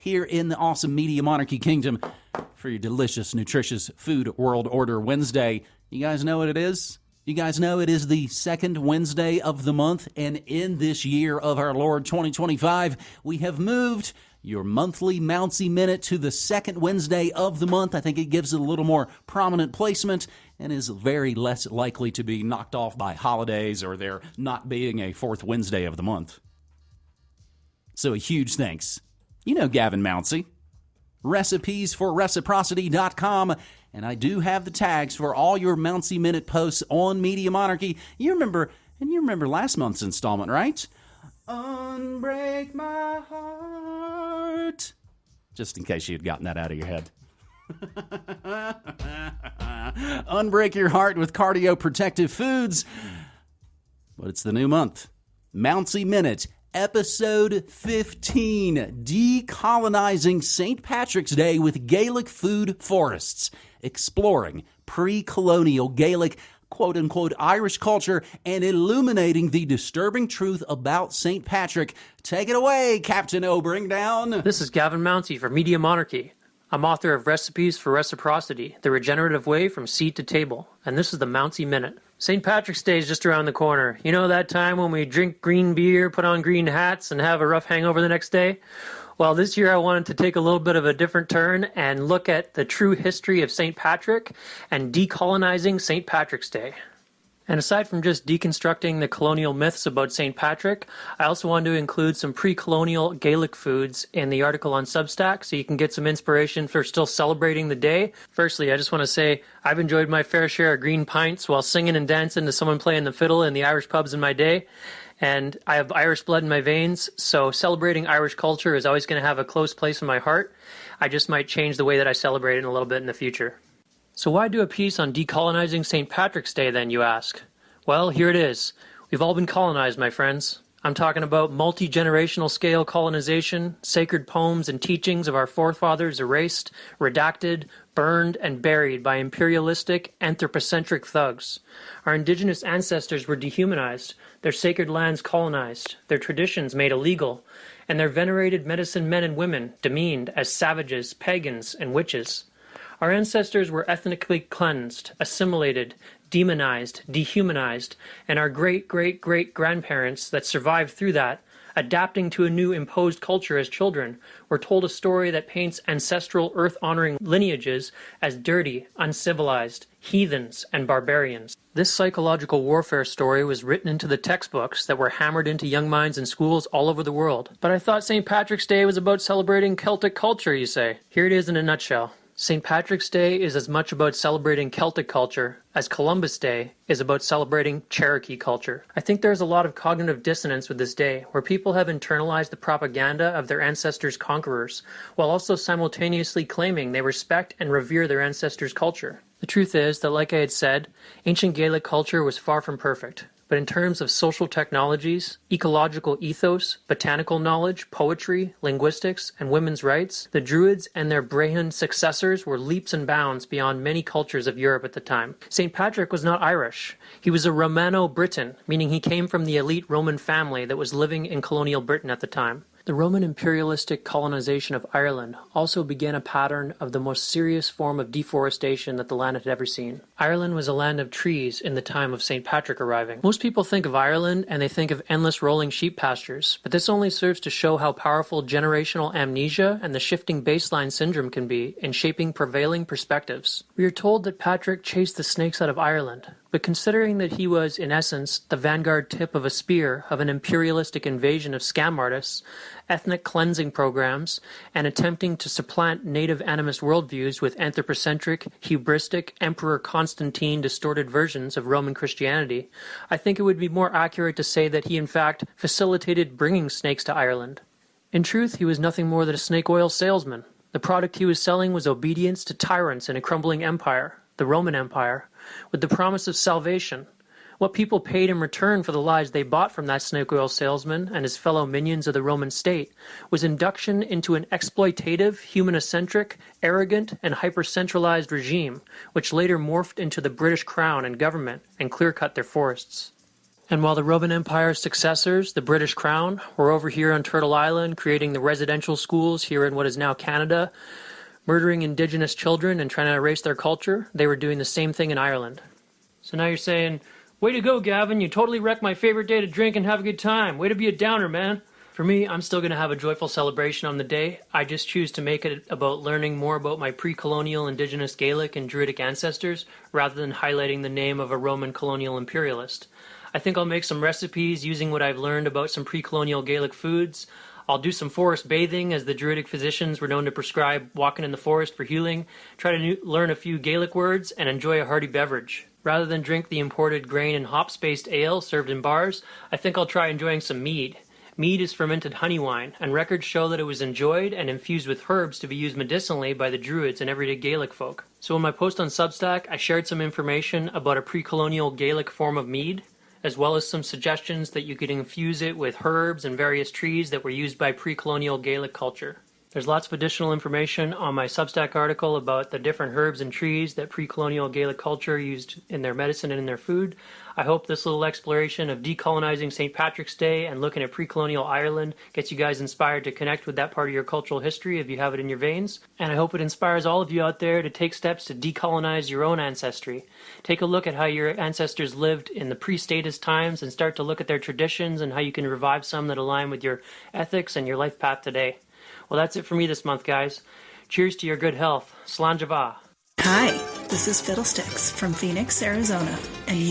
here in the awesome Media Monarchy Kingdom for your delicious, nutritious Food World Order Wednesday. You guys know what it is? You guys know it is the second Wednesday of the month, and in this year of our Lord 2025, we have moved your monthly Mounsey Minute to the second Wednesday of the month. I think it gives it a little more prominent placement and is very less likely to be knocked off by holidays or there not being a fourth Wednesday of the month. So a huge thanks. You know Gavin Mounsey. Recipesforreciprocity.com. And I do have the tags for all your Mounsey Minute posts on Media Monarchy. You remember last month's installment, right? Unbreak my heart. Just in case you had gotten that out of your head. Unbreak your heart with cardio protective foods. But it's the new month. Mounsey Minute, episode 15. Decolonizing St. Patrick's Day with Gaelic food forests. Exploring pre-colonial Gaelic quote-unquote Irish culture and illuminating the disturbing truth about St. Patrick. Take it away, Captain O'Bringdown. This is Gavin Mounsey for Media Monarchy. I'm author of Recipes for Reciprocity, the regenerative way from seed to table, and this is the Mounsey Minute. St. Patrick's Day is just around the corner. You know that time when we drink green beer, put on green hats, and have a rough hangover the next day? Well, this year I wanted to take a little bit of a different turn and look at the true history of St. Patrick and decolonizing St. Patrick's Day. And aside from just deconstructing the colonial myths about St. Patrick, I also wanted to include some pre-colonial Gaelic foods in the article on Substack so you can get some inspiration for still celebrating the day. Firstly, I just want to say I've enjoyed my fair share of green pints while singing and dancing to someone playing the fiddle in the Irish pubs in my day. And I have Irish blood in my veins, so celebrating Irish culture is always going to have a close place in my heart. I just might change the way that I celebrate it a little bit in the future. So why do a piece on decolonizing St. Patrick's Day then, you ask? Well, here it is. We've all been colonized, my friends. I'm talking about multi-generational scale colonization, sacred poems and teachings of our forefathers erased, redacted, burned, and buried by imperialistic, anthropocentric thugs. Our indigenous ancestors were dehumanized, their sacred lands colonized, their traditions made illegal, and their venerated medicine men and women demeaned as savages, pagans, and witches. Our ancestors were ethnically cleansed, assimilated, demonized, dehumanized, and our great-great-great-grandparents that survived through that, adapting to a new imposed culture as children, were told a story that paints ancestral earth-honoring lineages as dirty, uncivilized, heathens, and barbarians. This psychological warfare story was written into the textbooks that were hammered into young minds in schools all over the world. But I thought St. Patrick's Day was about celebrating Celtic culture, you say. Here it is in a nutshell. St. Patrick's Day is as much about celebrating Celtic culture as Columbus Day is about celebrating Cherokee culture. I think there's a lot of cognitive dissonance with this day, where people have internalized the propaganda of their ancestors' conquerors, while also simultaneously claiming they respect and revere their ancestors' culture. The truth is that, like I had said, ancient Gaelic culture was far from perfect. But in terms of social technologies, ecological ethos, botanical knowledge, poetry, linguistics, and women's rights, the Druids and their Brehon successors were leaps and bounds beyond many cultures of Europe at the time. St. Patrick was not Irish. He was a Romano-Briton, meaning he came from the elite Roman family that was living in colonial Britain at the time. The Roman imperialistic colonization of Ireland also began a pattern of the most serious form of deforestation that the land had ever seen. Ireland was a land of trees in the time of St. Patrick arriving. Most people think of Ireland and they think of endless rolling sheep pastures, but this only serves to show how powerful generational amnesia and the shifting baseline syndrome can be in shaping prevailing perspectives. We are told that Patrick chased the snakes out of Ireland, but considering that he was, in essence, the vanguard tip of a spear of an imperialistic invasion of scam artists, ethnic cleansing programs, and attempting to supplant native animist worldviews with anthropocentric, hubristic, Emperor Constantine distorted versions of Roman Christianity, I think it would be more accurate to say that he in fact facilitated bringing snakes to Ireland. In truth, he was nothing more than a snake oil salesman. The product he was selling was obedience to tyrants in a crumbling empire, the Roman Empire, with the promise of salvation. What people paid in return for the lies they bought from that snake oil salesman and his fellow minions of the Roman state was induction into an exploitative, humanocentric, arrogant, and hyper-centralized regime, which later morphed into the British Crown and government and clear-cut their forests. And while the Roman Empire's successors, the British Crown, were over here on Turtle Island creating the residential schools here in what is now Canada, murdering Indigenous children and trying to erase their culture, they were doing the same thing in Ireland. So now you're saying, way to go, Gavin, you totally wrecked my favorite day to drink and have a good time. Way to be a downer, man. For me, I'm still going to have a joyful celebration on the day. I just choose to make it about learning more about my pre-colonial Indigenous Gaelic and Druidic ancestors rather than highlighting the name of a Roman colonial imperialist. I think I'll make some recipes using what I've learned about some pre-colonial Gaelic foods. I'll do some forest bathing, as the Druidic physicians were known to prescribe walking in the forest for healing, try to learn a few Gaelic words, and enjoy a hearty beverage. Rather than drink the imported grain and hops-based ale served in bars, I think I'll try enjoying some mead. Mead is fermented honey wine, and records show that it was enjoyed and infused with herbs to be used medicinally by the Druids and everyday Gaelic folk. So in my post on Substack, I shared some information about a pre-colonial Gaelic form of mead, as well as some suggestions that you could infuse it with herbs and various trees that were used by pre-colonial Gaelic culture. There's lots of additional information on my Substack article about the different herbs and trees that pre-colonial Gaelic culture used in their medicine and in their food. I hope this little exploration of decolonizing St. Patrick's Day and looking at pre-colonial Ireland gets you guys inspired to connect with that part of your cultural history if you have it in your veins. And I hope it inspires all of you out there to take steps to decolonize your own ancestry. Take a look at how your ancestors lived in the pre-statist times and start to look at their traditions and how you can revive some that align with your ethics and your life path today. Well, that's it for me this month, guys. Cheers to your good health. Slán Java. Hi, this is Fiddlesticks from Phoenix, Arizona.